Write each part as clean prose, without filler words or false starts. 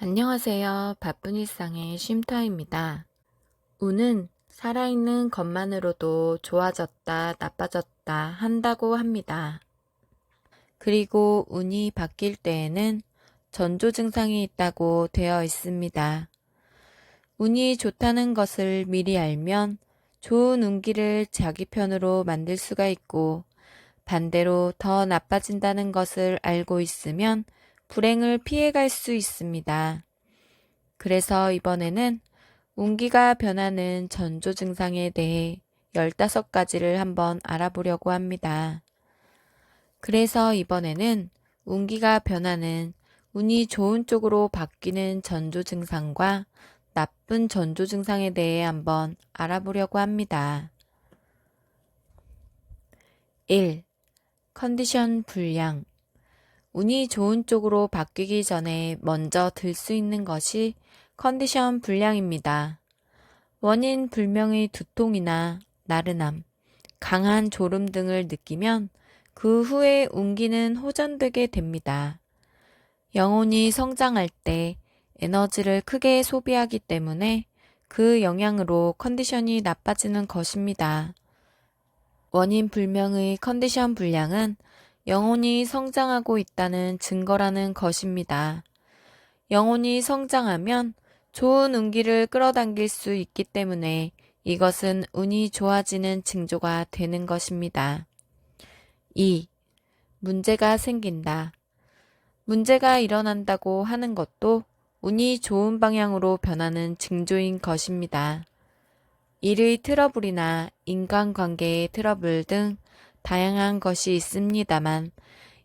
안녕하세요. 바쁜 일상의 쉼터입니다. 운은 살아있는 것만으로도 좋아졌다, 나빠졌다 한다고 합니다. 그리고 운이 바뀔 때에는 전조 증상이 있다고 되어 있습니다. 운이 좋다는 것을 미리 알면 좋은 운기를 자기 편으로 만들 수가 있고, 반대로 더 나빠진다는 것을 알고 있으면 불행을 피해갈 수 있습니다. 그래서 이번에는 운기가 변하는 전조 증상에 대해 15가지를 한번 알아보려고 합니다. 그래서 이번에는 운기가 변하는 운이 좋은 쪽으로 바뀌는 전조 증상과 나쁜 전조 증상에 대해 한번 알아보려고 합니다. 1. 컨디션 불량. 운이 좋은 쪽으로 바뀌기 전에 먼저 들 수 있는 것이 컨디션 불량입니다. 원인 불명의 두통이나 나른함, 강한 졸음 등을 느끼면 그 후에 운기는 호전되게 됩니다. 영혼이 성장할 때 에너지를 크게 소비하기 때문에 그 영향으로 컨디션이 나빠지는 것입니다. 원인 불명의 컨디션 불량은 영혼이 성장하고 있다는 증거라는 것입니다. 영혼이 성장하면 좋은 운기를 끌어당길 수 있기 때문에 이것은 운이 좋아지는 징조가 되는 것입니다. 2. 문제가 생긴다. 문제가 일어난다고 하는 것도 운이 좋은 방향으로 변하는 징조인 것입니다. 일의 트러블이나 인간관계의 트러블 등 다양한 것이 있습니다만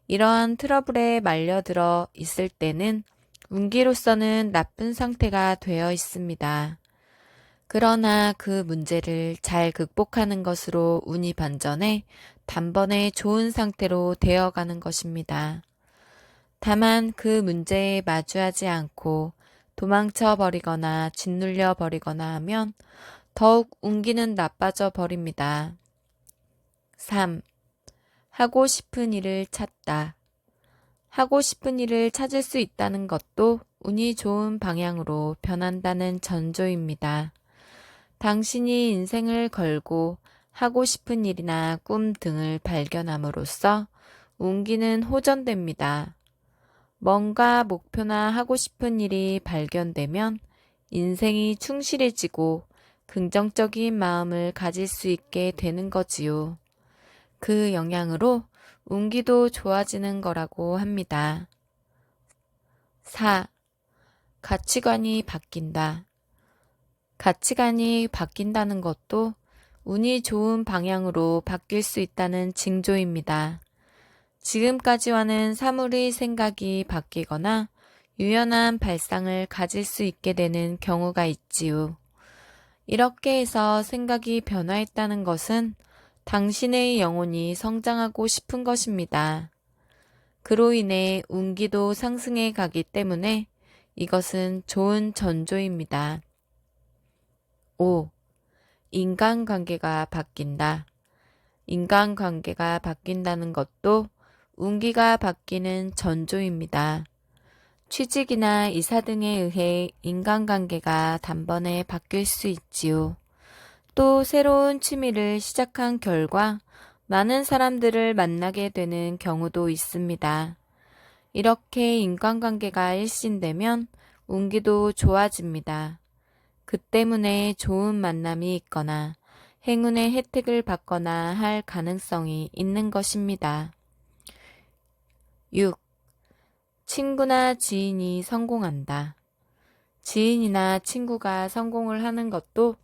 이러한 트러블에 말려들어 있을 때는 운기로서는 나쁜 상태가 되어 있습니다. 그러나 그 문제를 잘 극복하는 것으로 운이 반전해 단번에 좋은 상태로 되어가는 것입니다. 다만 그 문제에 마주하지 않고 도망쳐 버리거나 짓눌려 버리거나 하면 더욱 운기는 나빠져 버립니다. 3. 하고 싶은 일을 찾다. 하고 싶은 일을 찾을 수 있다는 것도 운이 좋은 방향으로 변한다는 전조입니다. 당신이 인생을 걸고 하고 싶은 일이나 꿈 등을 발견함으로써 운기는 호전됩니다. 뭔가 목표나 하고 싶은 일이 발견되면 인생이 충실해지고 긍정적인 마음을 가질 수 있게 되는 거지요. 그 영향으로 운기도 좋아지는 거라고 합니다. 4. 가치관이 바뀐다. 가치관이 바뀐다는 것도 운이 좋은 방향으로 바뀔 수 있다는 징조입니다. 지금까지와는 사물의 생각이 바뀌거나 유연한 발상을 가질 수 있게 되는 경우가 있지요. 이렇게 해서 생각이 변화했다는 것은 당신의 영혼이 성장하고 싶은 것입니다. 그로 인해 운기도 상승해 가기 때문에 이것은 좋은 전조입니다. 5. 인간관계가 바뀐다. 인간관계가 바뀐다는 것도 운기가 바뀌는 전조입니다. 취직이나 이사 등에 의해 인간관계가 단번에 바뀔 수 있지요. 또 새로운 취미를 시작한 결과 많은 사람들을 만나게 되는 경우도 있습니다. 이렇게 인간관계가 일신되면 운기도 좋아집니다. 그 때문에 좋은 만남이 있거나 행운의 혜택을 받거나 할 가능성이 있는 것입니다. 6. 친구나 지인이 성공한다. 지인이나 친구가 성공을 하는 것도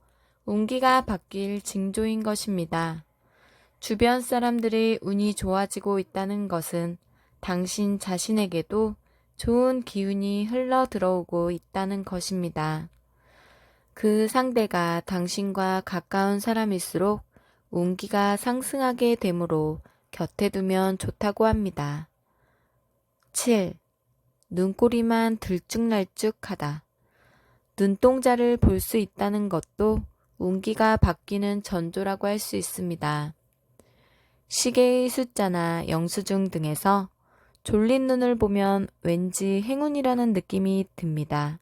운기가 바뀔 징조인 것입니다. 주변 사람들의 운이 좋아지고 있다는 것은 당신 자신에게도 좋은 기운이 흘러 들어오고 있다는 것입니다. 그 상대가 당신과 가까운 사람일수록 운기가 상승하게 되므로 곁에 두면 좋다고 합니다. 7. 눈꼬리만 들쭉날쭉하다. 눈동자를 볼 수 있다는 것도 운기가 바뀌는 전조라고 할 수 있습니다. 시계의 숫자나 영수증 등에서 졸린 눈을 보면 왠지 행운이라는 느낌이 듭니다.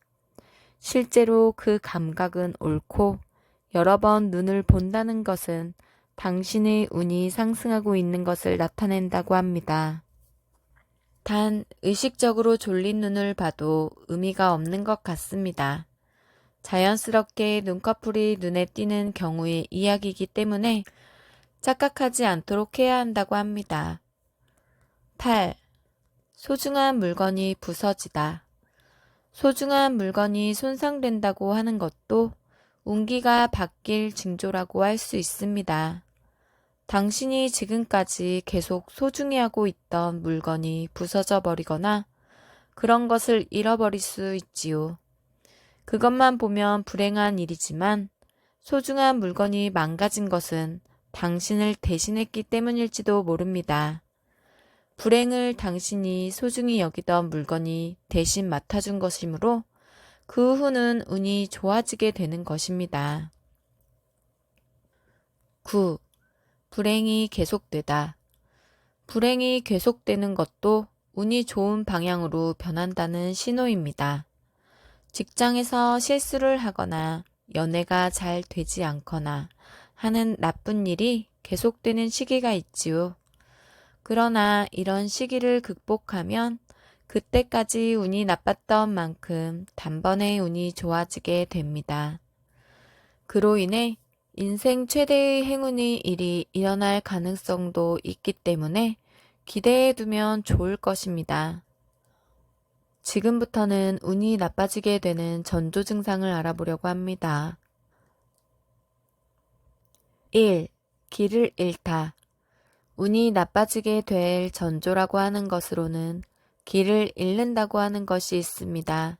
실제로 그 감각은 옳고 여러 번 눈을 본다는 것은 당신의 운이 상승하고 있는 것을 나타낸다고 합니다. 단 의식적으로 졸린 눈을 봐도 의미가 없는 것 같습니다. 자연스럽게 눈꺼풀이 눈에 띄는 경우의 이야기이기 때문에 착각하지 않도록 해야 한다고 합니다. 8. 소중한 물건이 부서지다. 소중한 물건이 손상된다고 하는 것도 운기가 바뀔 징조라고 할 수 있습니다. 당신이 지금까지 계속 소중히 하고 있던 물건이 부서져 버리거나 그런 것을 잃어버릴 수 있지요. 그것만 보면 불행한 일이지만 소중한 물건이 망가진 것은 당신을 대신했기 때문일지도 모릅니다. 불행을 당신이 소중히 여기던 물건이 대신 맡아준 것이므로 그 후는 운이 좋아지게 되는 것입니다. 9. 불행이 계속되다. 불행이 계속되는 것도 운이 좋은 방향으로 변한다는 신호입니다. 직장에서 실수를 하거나 연애가 잘 되지 않거나 하는 나쁜 일이 계속되는 시기가 있지요. 그러나 이런 시기를 극복하면 그때까지 운이 나빴던 만큼 단번에 운이 좋아지게 됩니다. 그로 인해 인생 최대의 행운의 일이 일어날 가능성도 있기 때문에 기대해 두면 좋을 것입니다. 지금부터는 운이 나빠지게 되는 전조 증상을 알아보려고 합니다. 1. 길을 잃다. 운이 나빠지게 될 전조라고 하는 것으로는 길을 잃는다고 하는 것이 있습니다.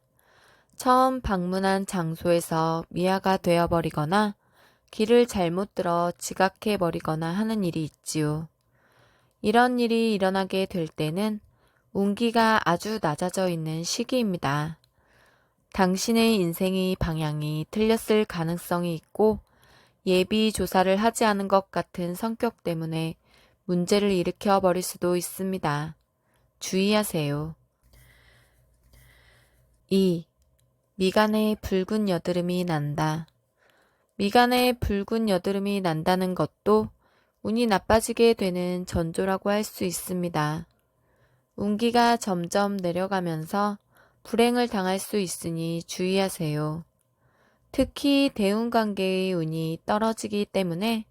처음 방문한 장소에서 미아가 되어버리거나 길을 잘못 들어 지각해버리거나 하는 일이 있지요. 이런 일이 일어나게 될 때는 운기가 아주 낮아져 있는 시기입니다. 당신의 인생의 방향이 틀렸을 가능성이 있고 예비 조사를 하지 않은 것 같은 성격 때문에 문제를 일으켜 버릴 수도 있습니다. 주의하세요. 2. 미간에 붉은 여드름이 난다. 미간에 붉은 여드름이 난다는 것도 운이 나빠지게 되는 전조라고 할 수 있습니다. 운기가 점점 내려가면서 불행을 당할 수 있으니 주의하세요. 특히 대운관계의 운이 떨어지기 때문에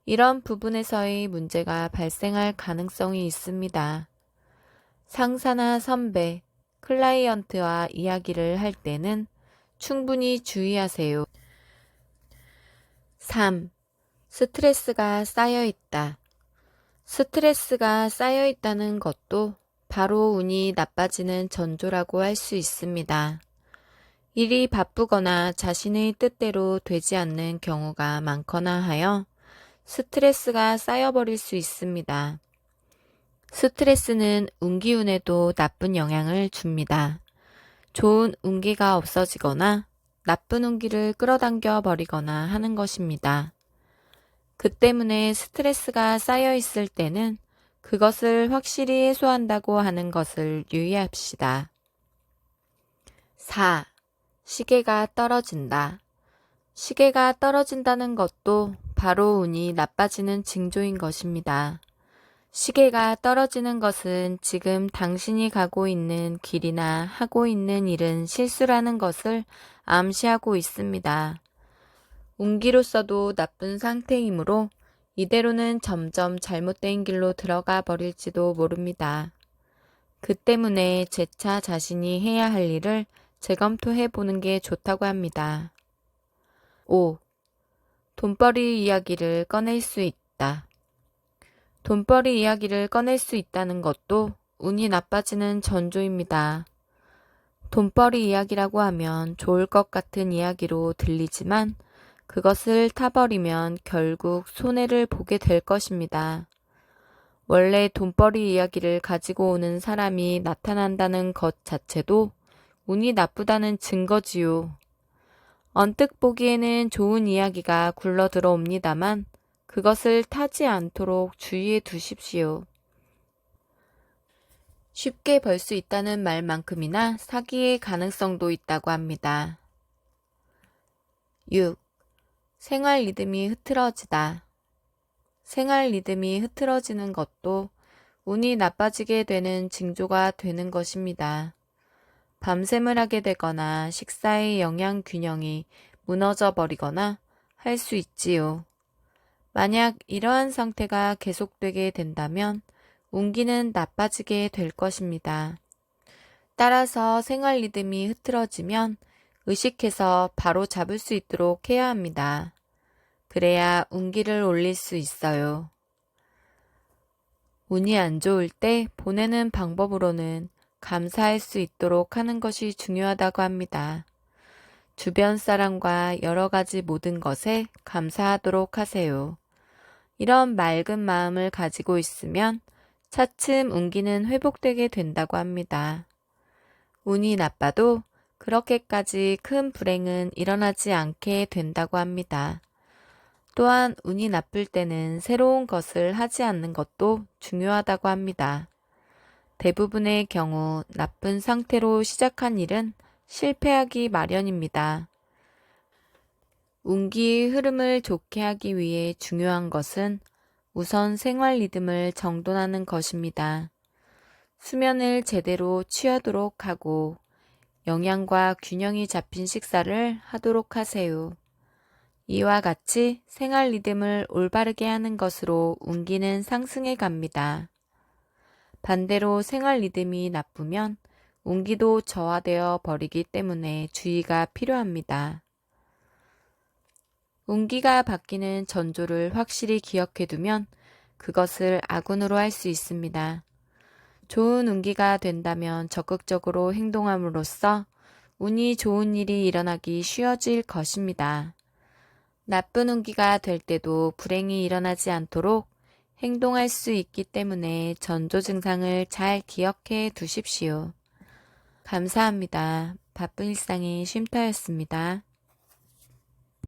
이런 부분에서의 문제가 발생할 가능성이 있습니다. 상사나 선배, 클라이언트와 이야기를 할 때는 충분히 주의하세요. 3. 스트레스가 쌓여 있다. 스트레스가 쌓여 있다는 것도 바로 운이 나빠지는 전조라고 할 수 있습니다. 일이 바쁘거나 자신의 뜻대로 되지 않는 경우가 많거나 하여 스트레스가 쌓여버릴 수 있습니다. 스트레스는 운기운에도 나쁜 영향을 줍니다. 좋은 운기가 없어지거나 나쁜 운기를 끌어당겨 버리거나 하는 것입니다. 그 때문에 스트레스가 쌓여 있을 때는 그것을 확실히 해소한다고 하는 것을 유의합시다. 4. 시계가 떨어진다. 시계가 떨어진다는 것도 바로 운이 나빠지는 징조인 것입니다. 시계가 떨어지는 것은 지금 당신이 가고 있는 길이나 하고 있는 일은 실수라는 것을 암시하고 있습니다. 운기로서도 나쁜 상태이므로 이대로는 점점 잘못된 길로 들어가 버릴지도 모릅니다. 그 때문에 재차 자신이 해야 할 일을 재검토해 보는 게 좋다고 합니다. 5. 돈벌이 이야기를 꺼낼 수 있다. 돈벌이 이야기를 꺼낼 수 있다는 것도 운이 나빠지는 전조입니다. 돈벌이 이야기라고 하면 좋을 것 같은 이야기로 들리지만 그것을 타버리면 결국 손해를 보게 될 것입니다. 원래 돈벌이 이야기를 가지고 오는 사람이 나타난다는 것 자체도 운이 나쁘다는 증거지요. 언뜻 보기에는 좋은 이야기가 굴러 들어옵니다만 그것을 타지 않도록 주의해 두십시오. 쉽게 벌 수 있다는 말만큼이나 사기의 가능성도 있다고 합니다. 6. 생활 리듬이 흐트러지다. 생활 리듬이 흐트러지는 것도 운이 나빠지게 되는 징조가 되는 것입니다. 밤샘을 하게 되거나 식사의 영양 균형이 무너져 버리거나 할 수 있지요. 만약 이러한 상태가 계속되게 된다면 운기는 나빠지게 될 것입니다. 따라서 생활 리듬이 흐트러지면 의식해서 바로 잡을 수 있도록 해야 합니다. 그래야 운기를 올릴 수 있어요. 운이 안 좋을 때 보내는 방법으로는 감사할 수 있도록 하는 것이 중요하다고 합니다. 주변 사람과 여러 가지 모든 것에 감사하도록 하세요. 이런 맑은 마음을 가지고 있으면 차츰 운기는 회복되게 된다고 합니다. 운이 나빠도 그렇게까지 큰 불행은 일어나지 않게 된다고 합니다. 또한 운이 나쁠 때는 새로운 것을 하지 않는 것도 중요하다고 합니다. 대부분의 경우 나쁜 상태로 시작한 일은 실패하기 마련입니다. 운기의 흐름을 좋게 하기 위해 중요한 것은 우선 생활 리듬을 정돈하는 것입니다. 수면을 제대로 취하도록 하고 영양과 균형이 잡힌 식사를 하도록 하세요. 이와 같이 생활 리듬을 올바르게 하는 것으로 운기는 상승해 갑니다. 반대로 생활 리듬이 나쁘면 운기도 저하되어 버리기 때문에 주의가 필요합니다. 운기가 바뀌는 전조를 확실히 기억해 두면 그것을 아군으로 할 수 있습니다. 좋은 운기가 된다면 적극적으로 행동함으로써 운이 좋은 일이 일어나기 쉬워질 것입니다. 나쁜 운기가 될 때도 불행이 일어나지 않도록 행동할 수 있기 때문에 전조 증상을 잘 기억해 두십시오. 감사합니다. 바쁜 일상의 쉼터였습니다.